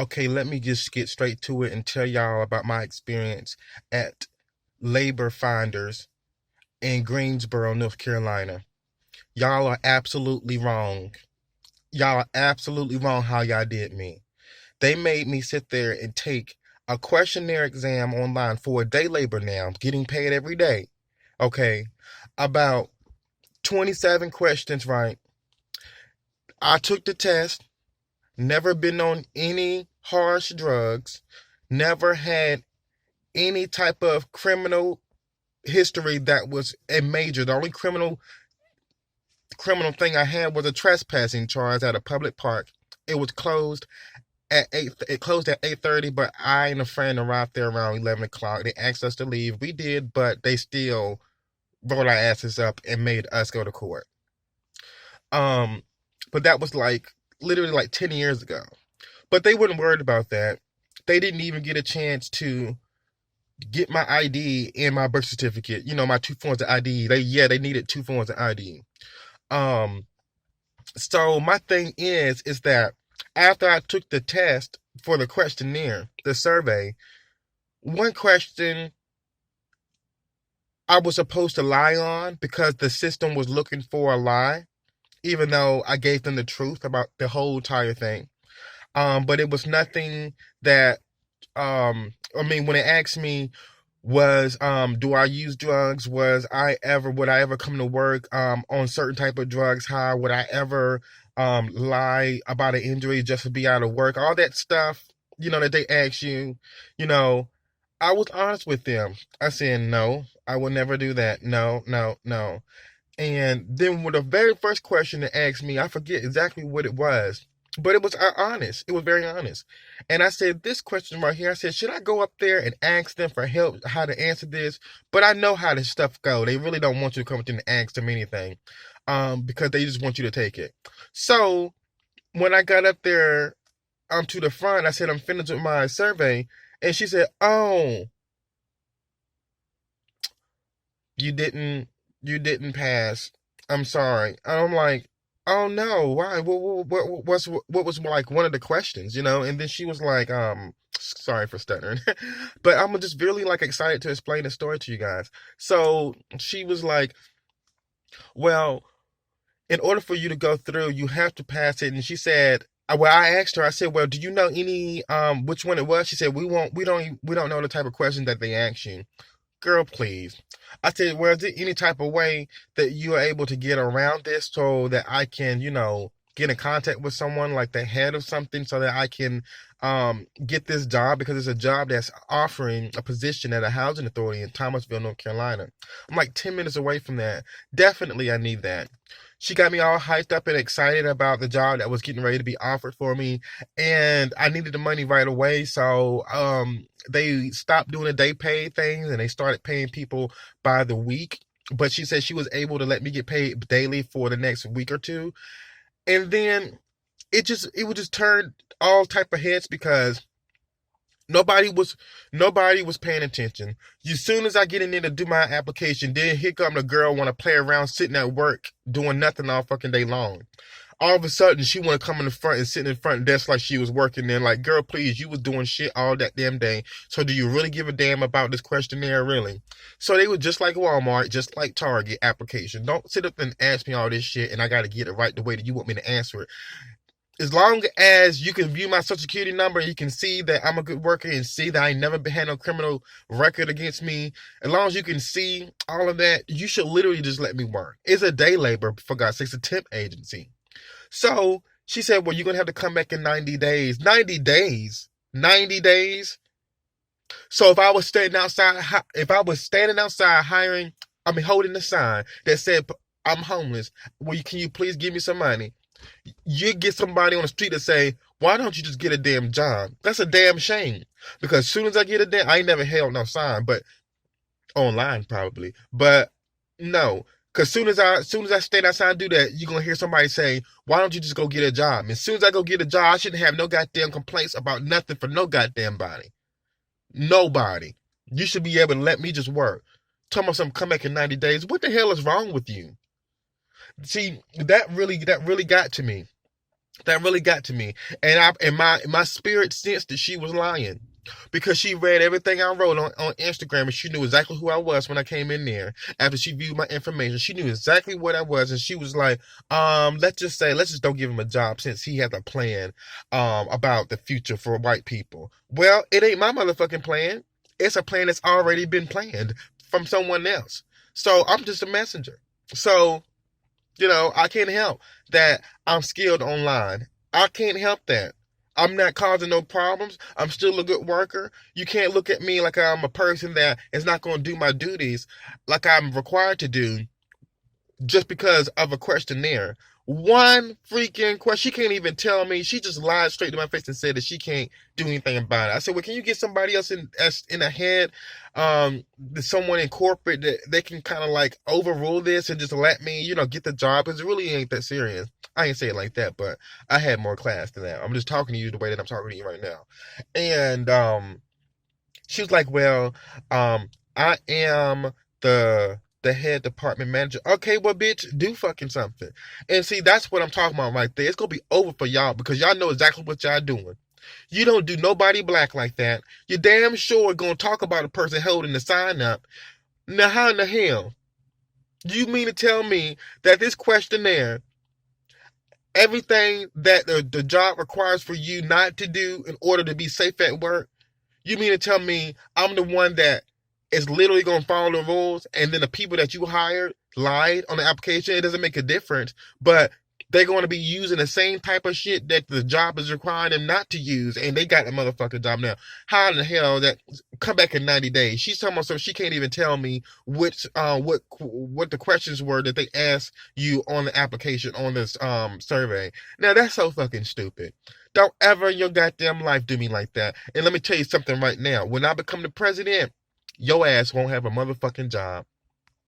Okay, let me just get straight to it and tell y'all about my experience at Labor Finders in Greensboro, North Carolina. Y'all are absolutely wrong. Y'all are absolutely wrong how y'all did me. They made me sit there and take a questionnaire exam online for a day labor now, getting paid every day. Okay, about 27 questions, right? I took the test, never been on any harsh drugs, never had any type of criminal history that was a major. The only criminal thing I had was a trespassing charge at a public park. It was closed at 8. It closed at 8:30, but I and a friend arrived there around 11 o'clock. They asked us to leave. We did, but they still rolled our asses up and made us go to court. Um, but that was like literally like 10 years ago. But they weren't worried about that. They didn't even get a chance to get my ID and my birth certificate. You know, my two forms of ID. They needed two forms of ID. Um, so my thing is that after I took the test for the questionnaire, the survey, one question I was supposed to lie on because the system was looking for a lie, even though I gave them the truth about the whole entire thing. But it was nothing that when it asked me was do I use drugs, would I ever come to work on certain type of drugs, how would I ever lie about an injury just to be out of work, all that stuff, that they ask you, you know, I was honest with them. I said no, I would never do that. No, no, no. And then with the very first question they asked me, I forget exactly what it was, but it was honest. It was very honest. And I said, this question right here, I said, should I go up there and ask them for help, how to answer this? But I know how this stuff go. They really don't want you to come up there and ask them anything, because they just want you to take it. So when I got up there to the front, I said, I'm finished with my survey. And she said, oh, you didn't pass. I'm sorry. And I'm like, oh no, why? What was like one of the questions, And then she was like, sorry for stuttering, but I'm just really like excited to explain the story to you guys. So she was like, well, in order for you to go through, you have to pass it. And she said, well, I asked her, I said, well, do you know any which one it was? She said, we don't know the type of question that they ask you. Girl, please. I said, well, is there any type of way that you are able to get around this so that I can, get in contact with someone like the head of something so that I can get this job, because it's a job that's offering a position at a housing authority in Thomasville, North Carolina. I'm like 10 minutes away from that. Definitely I need that. She got me all hyped up and excited about the job that was getting ready to be offered for me, and I needed the money right away. So they stopped doing the day paid things and they started paying people by the week. But she said she was able to let me get paid daily for the next week or two. And then it would just turn all type of heads because nobody was paying attention. As soon as I get in there to do my application, then here come the girl want to play around sitting at work doing nothing all fucking day long. All of a sudden, she want to come in the front and sit in the front desk like she was working there. Like, girl, please, you was doing shit all that damn day. So do you really give a damn about this questionnaire, really? So they were just like Walmart, just like Target application. Don't sit up and ask me all this shit and I got to get it right the way that you want me to answer it. As long as you can view my social security number, you can see that I'm a good worker and see that I never had no criminal record against me. As long as you can see all of that, you should literally just let me work. It's a day labor, for God's sakes, a temp agency. So she said, well, you're going to have to come back in 90 days. 90 days? 90 days? So if I was standing outside holding a sign that said, I'm homeless, can you please give me some money? You get somebody on the street to say, why don't you just get a damn job? That's a damn shame. Because as soon as I get I ain't never held no sign, but online probably. But no. Because soon as I stand outside and do that, you're going to hear somebody say, why don't you just go get a job? And as soon as I go get a job, I shouldn't have no goddamn complaints about nothing for no goddamn body. Nobody. You should be able to let me just work. Tell me something, come back in 90 days. What the hell is wrong with you? See, that really got to me. That really got to me, and my spirit sensed that she was lying because she read everything I wrote on Instagram, and she knew exactly who I was when I came in there. After she viewed my information, she knew exactly what I was, and she was like, let's just don't give him a job since he has a plan about the future for white people. Well, it ain't my motherfucking plan. It's a plan that's already been planned from someone else. So I'm just a messenger. So I can't help that I'm skilled online. I can't help that. I'm not causing no problems. I'm still a good worker. You can't look at me like I'm a person that is not going to do my duties like I'm required to do just because of a questionnaire. One freaking question. She can't even tell me. She just lied straight to my face and said that she can't do anything about it. I said, well, can you get somebody else in ahead, someone in corporate that they can kind of like overrule this and just let me, get the job? Because it really ain't that serious. I ain't say it like that, but I had more class than that. I'm just talking to you the way that I'm talking to you right now. And she was like, well, I am the head department manager. Okay, well, bitch, do fucking something. And see, that's what I'm talking about right there. It's gonna be over for y'all because y'all know exactly what y'all doing. You don't do nobody black like that. You damn sure gonna talk about a person holding the sign up. Now, how in the hell you mean to tell me that this questionnaire, everything that the job requires for you not to do in order to be safe at work, you mean to tell me I'm the one that is literally going to follow the rules, and then the people that you hired lied on the application? It doesn't make a difference, but they're going to be using the same type of shit that the job is requiring them not to use, and they got a motherfucking job now. How in the hell that come back in 90 days? She's talking about, so she can't even tell me which what the questions were that they asked you on the application on this survey. Now that's so fucking stupid. Don't ever in your goddamn life do me like that. And let me tell you something right now. When I become the president, your ass won't have a motherfucking job.